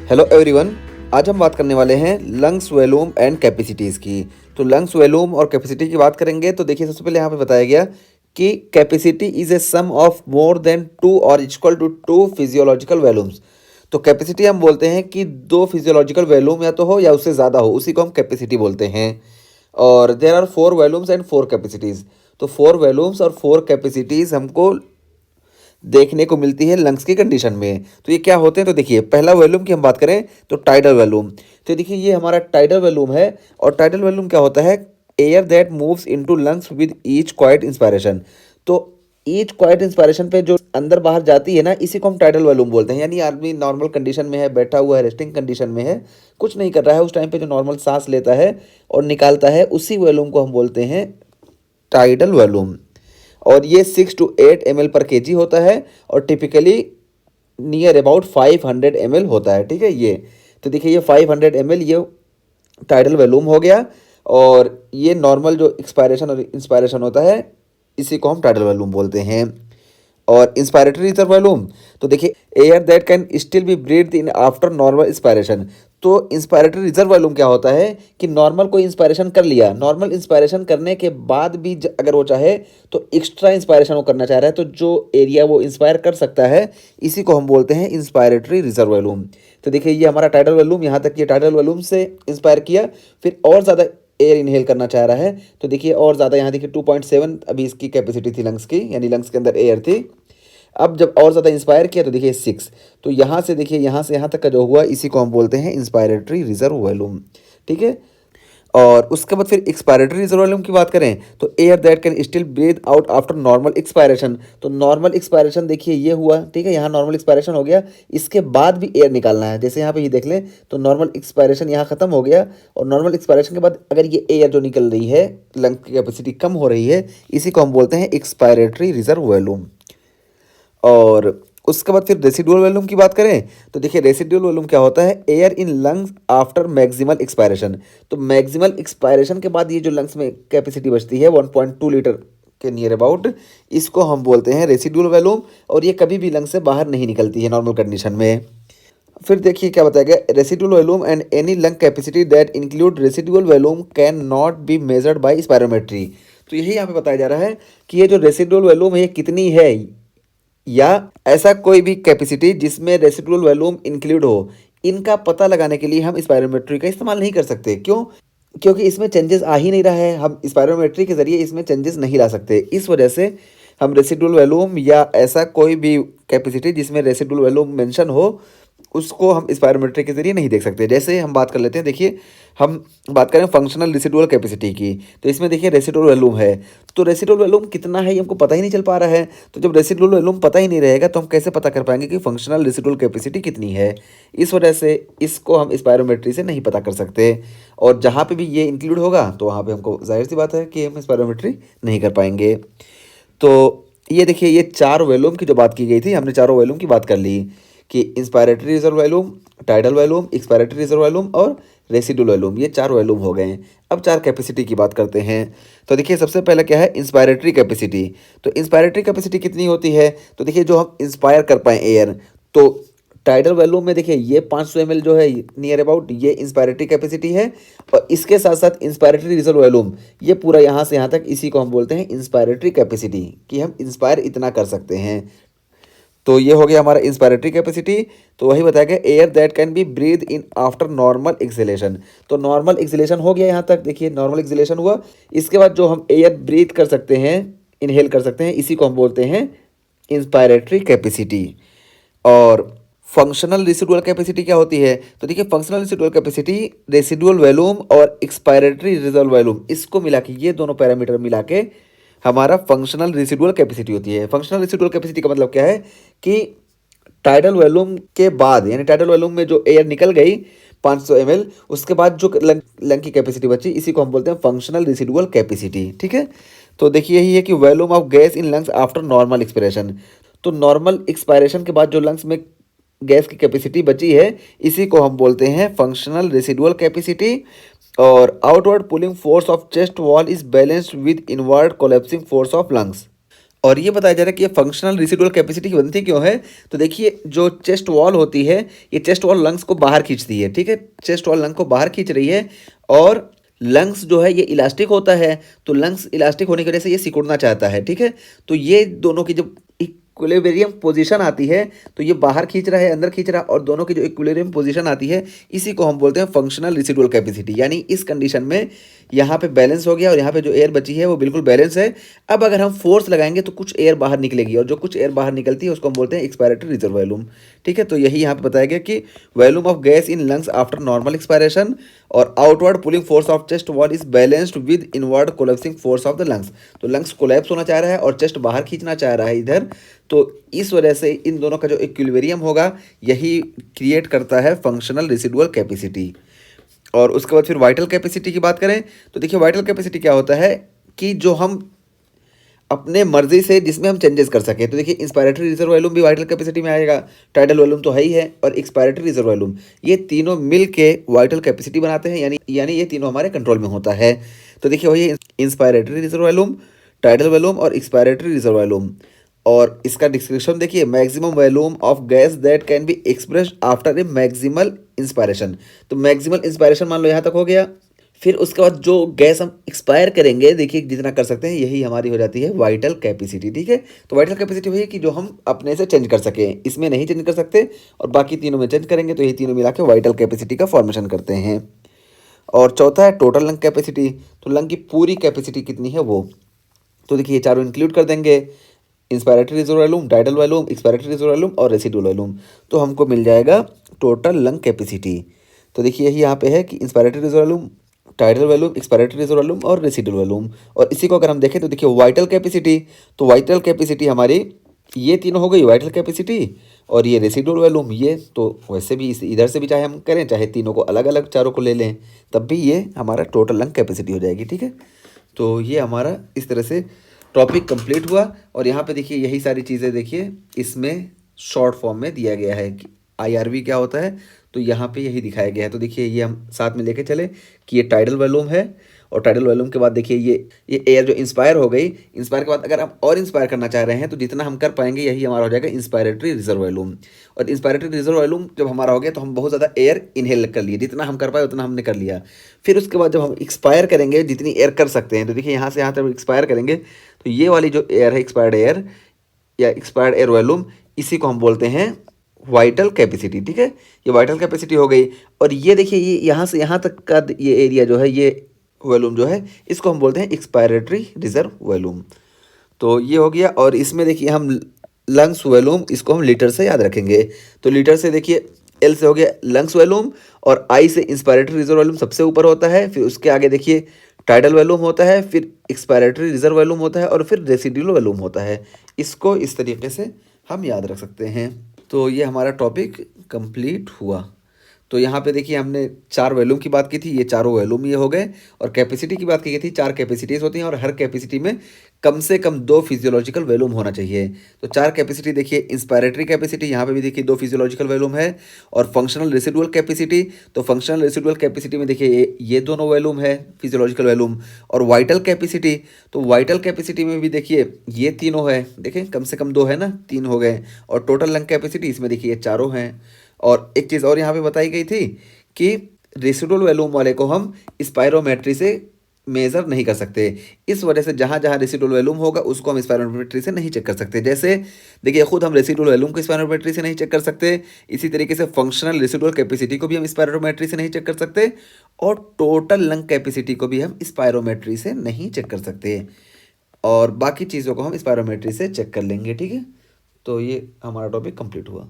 Hello everyone. आज हम बात करने वाले हैं लंग्स वॉल्यूम एंड कैपेसिटीज़ की। तो लंग्स वॉल्यूम और कैपेसिटी की बात करेंगे तो देखिए सबसे पहले यहाँ पे बताया गया कि capacity is a sum of more than two और equal to two physiological volumes. तो कैपेसिटी हम बोलते हैं कि दो फिजियोलॉजिकल वॉल्यूम या तो हो या उससे ज़्यादा हो, उसी को हम कैपेसिटी बोलते हैं। और there are four volumes and four capacities. तो फोर वॉल्यूम्स और फोर कैपेसिटीज़ हमको देखने को मिलती है लंग्स की कंडीशन में। तो ये क्या होते हैं, तो देखिए पहला वॉल्यूम की हम बात करें तो टाइडल वॉल्यूम। तो देखिए ये हमारा टाइडल वॉल्यूम है। और टाइडल वॉल्यूम क्या होता है? Air that moves into lungs with each quite inspiration. तो ईच क्वाइट इंस्पायरेशन पे जो अंदर बाहर जाती है ना, इसी को हम टाइडल वॉल्यूम बोलते हैं। यानी आदमी नॉर्मल कंडीशन में है, बैठा हुआ है, रेस्टिंग कंडीशन में है, कुछ नहीं कर रहा है, उस टाइम पे जो नॉर्मल सांस लेता है और निकालता है, उसी वॉल्यूम को हम बोलते हैं टाइडल वॉल्यूम। और ये 6 to 8 ml पर केजी होता है और टिपिकली नियर अबाउट 500 ml होता है। ठीक है ये। तो देखिए ये 500 ml ये टाइडल वॉल्यूम हो गया। और ये नॉर्मल जो एक्सपायरेशन और इंस्पायरेशन होता है, इसी को हम टाइडल वॉल्यूम बोलते हैं। और इंस्पायरेटरी रिजर्व वॉल्यूम, तो देखिए air that can still be breathe in after normal inspiration. तो इंस्पायरेटरी रिजर्व वॉल्यूम क्या होता है कि नॉर्मल कोई इंस्पायरेशन कर लिया, नॉर्मल इंस्पायरेशन करने के बाद भी अगर वो चाहे तो एक्स्ट्रा इंस्पायरेशन वो करना चाह रहा है, तो जो एरिया वो इंस्पायर कर सकता है, इसी को हम बोलते हैं इंस्पायरेटरी रिजर्व वॉल्यूम। तो देखिए ये हमारा टाइडल वॉल्यूम, यहाँ तक ये टाइडल वॉल्यूम से इंस्पायर किया, फिर और ज़्यादा एयर इनहेल करना चाह रहा है, तो देखिए और ज़्यादा यहाँ देखिए 2.7 अभी इसकी कैपेसिटी थी लंग्स की, यानी लंग्स के अंदर एयर थी। अब जब और ज़्यादा इंस्पायर किया तो देखिए 6। तो यहाँ से देखिए यहाँ से यहाँ तक का जो हुआ, इसी को हम बोलते हैं इंस्पायरेटरी रिजर्व वॉल्यूम। ठीक है। और उसके बाद फिर एक्सपायरेटरी रिजर्व वॉल्यूम की बात करें तो air that can still breathe out after normal expiration. तो नॉर्मल एक्सपायरेशन देखिए ये हुआ, ठीक है, यहाँ नॉर्मल एक्सपायरेशन हो गया, इसके बाद भी एयर निकालना है। जैसे यहाँ पे ये देख लें तो नॉर्मल एक्सपायरेशन यहाँ खत्म हो गया, और नॉर्मल एक्सपायरेशन के बाद अगर ये एयर जो निकल रही है, लंग की कैपेसिटी कम हो रही है, इसी को हम बोलते हैं एक्सपायरेटरी रिजर्व वॉल्यूम। और उसके बाद फिर रेसिडुअल वॉल्यूम की बात करें तो देखिए रेसिडुअल वॉल्यूम क्या होता है? Air in lungs after maximal expiration. तो मैक्सिमल एक्सपायरेशन के बाद ये जो लंग्स में कैपेसिटी बचती है 1.2 लीटर के नियर अबाउट, इसको हम बोलते हैं रेसिडुअल वॉल्यूम। और ये कभी भी लंग्स से बाहर नहीं निकलती है नॉर्मल कंडीशन में। फिर देखिए क्या बताया गया, residual volume and any lung capacity that include residual volume can not be measured by spirometry. तो यही यहाँ पे बताया जा रहा है कि ये जो रेसिडुअल वॉल्यूम है ये कितनी है, या ऐसा कोई भी कैपेसिटी जिसमें रेसिडुअल वॉल्यूम इंक्लूड हो, इनका पता लगाने के लिए हम स्पायरोमेट्री का इस्तेमाल नहीं कर सकते। क्यों? क्योंकि इसमें चेंजेस आ ही नहीं रहा है, हम स्पायरोमेट्री के जरिए इसमें चेंजेस नहीं ला सकते। इस वजह से हम रेसिडुअल वॉल्यूम या ऐसा कोई भी कैपेसिटी जिसमें रेसिडुअल वॉल्यूम मेंशन हो, उसको हम स्पायरोमेट्री के जरिए नहीं देख सकते। जैसे हम बात कर लेते हैं, देखिए हम बात करें फंक्शनल रेसिडुअल कैपेसिटी की, तो इसमें देखिए रेसिडुअल वॉल्यूम है। तो रेसिडुअल वॉल्यूम कितना है ये हमको पता ही नहीं चल पा रहा है। तो जब रेसिडुअल वॉल्यूम पता ही नहीं रहेगा तो हम कैसे पता कर पाएंगे कि फंक्शनल रेसिडुअल कैपेसिटी कितनी है? इस वजह से इसको हम स्पायरोमेट्री से नहीं पता कर सकते। और जहाँ पे भी ये इंक्लूड होगा तो वहाँ पे हमको जाहिर सी बात है कि हम स्पायरोमेट्री नहीं कर पाएंगे। तो ये देखिए ये चार वॉल्यूम की जो बात की गई थी, हमने चारों वॉल्यूम की बात कर ली कि inspiratory reserve volume, tidal volume, expiratory reserve volume और रेसिडुअल वॉल्यूम, ये चार वॉल्यूम हो गए हैं। अब चार कैपेसिटी की बात करते हैं। तो देखिए सबसे पहले क्या है? Inspiratory capacity. तो इंस्पायरेटरी कैपेसिटी कितनी होती है? तो देखिए जो हम इंस्पायर कर पाएँ एयर, तो टाइडल वॉल्यूम में देखिए ये 500 ml जो है नियर अबाउट, ये इंस्पायरेटरी कैपेसिटी है। और इसके साथ साथ इंस्पायरेटरी रिजर्व वॉल्यूम, ये पूरा यहाँ से यहाँ तक, इसी को हम बोलते हैं इंस्पायरेटरी कैपेसिटी, कि हम इंस्पायर इतना कर सकते हैं। तो ये हो गया हमारा इंस्पायरेटरी कैपेसिटी। तो वही बताया गया air that can be breathe in after normal exhalation. तो नॉर्मल एक्सहेलेशन हो गया यहाँ तक, देखिए नॉर्मल एक्सहेलेशन हुआ, इसके बाद जो हम एयर ब्रीथ कर सकते हैं, इनहेल कर सकते हैं, इसी को हम बोलते हैं इंस्पायरेटरी कैपेसिटी। और फंक्शनल रेसिडुअल कैपेसिटी क्या होती है? तो देखिए functional residual capacity residual volume और एक्सपायरेटरी रिजर्व वॉल्यूम, इसको मिला के, ये दोनों पैरामीटर मिला के हमारा फंक्शनल रेसिडुअल कैपेसिटी होती है। फंक्शनल रेसिडुअल कैपेसिटी का मतलब क्या है कि टाइडल वॉल्यूम के बाद, यानी टाइडल वॉल्यूम में जो एयर निकल गई 500 ml, उसके बाद जो लंग की कैपेसिटी बची, इसी को हम बोलते हैं फंक्शनल रेसिडुअल कैपेसिटी। ठीक है। तो देखिए यही है कि volume of gas in lungs after normal expiration. तो नॉर्मल एक्सपायरेशन के बाद जो लंग्स में गैस की कैपेसिटी बची है, इसी को हम बोलते हैं फंक्शनल रेसिडुअल कैपेसिटी। और outward pulling force of chest wall is balanced with inward collapsing force of lungs. और ये बताया जा रहा है कि ये फंक्शनल रेसिडुअल कैपेसिटी की बनती क्यों है। तो देखिए जो चेस्ट वॉल होती है, ये चेस्ट वॉल लंग्स को बाहर खींचती है, ठीक है, चेस्ट वॉल लंग को बाहर खींच रही है। और लंग्स जो है ये इलास्टिक होता है, तो लंग्स इलास्टिक होने की वजह से ये सिकुड़ना चाहता है, ठीक है। तो ये दोनों की जब इक्विलिब्रियम पोजीशन आती है, तो ये बाहर खींच रहा है, अंदर खींच रहा है, और दोनों की जो इक्विलिब्रियम पोजीशन आती है, इसी को हम बोलते हैं फंक्शनल रेसिडुअल कैपेसिटी। यानी इस कंडीशन में यहाँ पे बैलेंस हो गया और यहाँ पे जो एयर बची है वो बिल्कुल बैलेंस है। अब अगर हम फोर्स लगाएंगे तो कुछ एयर बाहर निकलेगी, और जो कुछ एयर बाहर निकलती है उसको हम बोलते हैं एक्सपायरेटरी रिजर्व वॉल्यूम, ठीक है। तो यही यहाँ पे बताया गया कि volume of gas in lungs after normal expiration और outward pulling force of chest wall is balanced with inward collapsing force of the lungs. तो लंग्स कोलैप्स होना चाह रहा है और चेस्ट बाहर खींचना चाह रहा है इधर, तो इस वजह से इन दोनों का जो इक्विलिब्रियम होगा यही क्रिएट करता है फंक्शनल रेसिडुअल कैपेसिटी। और उसके बाद फिर वाइटल कैपेसिटी की बात करें तो देखिए वाइटल कैपेसिटी क्या होता है कि जो हम अपने मर्जी से जिसमें हम चेंजेस कर सकें। तो देखिए इंस्पायरेटरी रिजर्व वॉल्यूम भी वाइटल कैपेसिटी में आएगा, टाइडल वॉल्यूम तो है ही है, और एक्सपायरेटरी रिजर्व वॉल्यूम, ये तीनों मिल के वाइटल कैपेसिटी बनाते हैं। यानी ये तीनों हमारे कंट्रोल में होता है। तो देखिए वही inspiratory reserve volume, tidal volume और एक्सपायरेटरी रिजर्व वॉल्यूम। और इसका डिस्क्रिप्शन देखिए, maximum volume of gas that can be expressed after a maximal inspiration. तो मैक्सिमल इंस्पायरेशन मान लो यहाँ तक हो गया, फिर उसके बाद जो गैस हम एक्सपायर करेंगे, देखिए जितना कर सकते हैं, यही हमारी हो जाती है वाइटल कैपेसिटी, ठीक है। तो वाइटल कैपेसिटी वही है कि जो हम अपने से चेंज कर सकें, इसमें नहीं चेंज कर सकते और बाकी तीनों में चेंज करेंगे, तो यही तीनों मिला के वाइटल कैपेसिटी का फॉर्मेशन करते हैं। और चौथा है टोटल लंग कैपेसिटी। तो लंग की पूरी कैपेसिटी कितनी है वो, तो देखिए ये चारों इंक्लूड कर देंगे, inspiratory reserve volume, tidal volume, expiratory reserve volume और रेसिडुअल वॉल्यूम, तो हमको मिल जाएगा टोटल लंग कैपेसिटी। तो देखिए यही यहाँ पे है कि inspiratory reserve volume, tidal volume, expiratory reserve volume और रेसिडुअल वॉल्यूम। और इसी को अगर हम देखें तो देखिए वाइटल कैपेसिटी, तो वाइटल कैपेसिटी हमारी ये तीनों हो गई वाइटल कैपेसिटी, और ये रेसिडुअल वॉल्यूम, ये तो वैसे भी इधर से भी चाहे हम करें, चाहे तीनों को अलग अलग चारों को ले लें, तब भी ये हमारा टोटल लंग कैपेसिटी हो जाएगी, ठीक है। तो ये हमारा इस तरह से टॉपिक कंप्लीट हुआ। और यहाँ पे देखिए यही सारी चीज़ें देखिए इसमें शॉर्ट फॉर्म में दिया गया है कि आईआरवी क्या होता है, तो यहाँ पे यही दिखाया गया है। तो देखिए ये हम साथ में लेके चले कि ये टाइडल वॉल्यूम है, और टाइडल वॉल्यूम के बाद देखिए ये एयर जो इंस्पायर हो गई, इंस्पायर के बाद अगर हम और इंस्पायर करना चाह रहे हैं तो जितना हम कर पाएंगे यही हमारा हो जाएगा इंस्पायरेटरी रिजर्व वॉल्यूम। और इंस्पायरेटरी रिजर्व वॉल्यूम जब हमारा हो गया तो हम बहुत ज़्यादा एयर इनहेल कर लिए, जितना हम कर पाए उतना हमने कर लिया। फिर उसके बाद जब हम एक्सपायर करेंगे जितनी एयर कर सकते हैं, तो देखिए यहाँ से यहाँ तक एक्सपायर करेंगे, तो ये वाली जो एयर है एक्सपायर्ड एयर या एक्सपायर्ड एयर वॉल्यूम, इसी को हम बोलते हैं वाइटल कैपेसिटी, ठीक है। ये वाइटल कैपेसिटी हो गई। और ये देखिए ये यहाँ से यहाँ तक का ये एरिया जो है, ये वॉल्यूम जो है, इसको हम बोलते हैं एक्सपायरेटरी रिजर्व वॉल्यूम। तो ये हो गया। और इसमें देखिए हम लंग्स वॉल्यूम, इसको हम लीटर से याद रखेंगे। तो लीटर से देखिए एल से हो गया लंग्स वॉल्यूम, और आई से इंस्पायरेटरी रिजर्व वॉल्यूम सबसे ऊपर होता है, फिर उसके आगे देखिए टाइडल वॉल्यूम होता है, फिर एक्सपायरेटरी रिजर्व वॉल्यूम होता है, और फिर रेसिडुअल वॉल्यूम होता है। इसको इस तरीके से हम याद रख सकते हैं। तो ये हमारा टॉपिक कंप्लीट हुआ। तो यहाँ पे देखिए हमने चार वॉल्यूम की बात की थी, ये चारों वॉल्यूम ये हो गए। और कैपेसिटी की बात की गई थी, चार कैपेसिटीज़ होती हैं और हर कैपेसिटी में कम से कम दो फिजियोलॉजिकल वॉल्यूम होना चाहिए। तो चार कैपेसिटी देखिए, इंस्पायरेटरी कैपेसिटी, यहाँ पे भी देखिए दो फिजियोलॉजिकल वॉल्यूम है। और फंक्शनल रेसिडुअल कैपेसिटी, तो फंक्शनल रेसिडुअल कैपेसिटी में देखिए ये दोनों वॉल्यूम है फिजियोलॉजिकल वॉल्यूम। और वाइटल कैपेसिटी, तो वाइटल कैपेसिटी में भी देखिए ये तीनों है, देखें कम से कम दो है ना, तीन हो गए। और टोटल लंग कैपेसिटी, इसमें देखिए ये चारों हैं। और एक चीज़ और यहाँ पे बताई गई थी कि रेसिडुअल वॉल्यूम वाले को हम स्पायरोमेट्री से मेज़र नहीं कर सकते। इस वजह से जहाँ जहाँ रेसिडुअल वॉल्यूम होगा उसको हम स्पायरोमेट्री से नहीं चेक कर सकते। जैसे देखिए खुद हम रेसिडुअल वॉल्यूम को स्पायरोमेट्री से नहीं चेक कर सकते, इसी तरीके से फंक्शनल रेसिडुअल कैपेसिटी को भी हम स्पायरोमेट्री से नहीं चेक कर सकते, और टोटल लंग कैपेसिटी को भी हम स्पायरोमेट्री से नहीं चेक कर सकते। और बाकी चीज़ों को हम स्पायरोमेट्री से चेक कर लेंगे, ठीक है। तो ये हमारा टॉपिक कंप्लीट हुआ।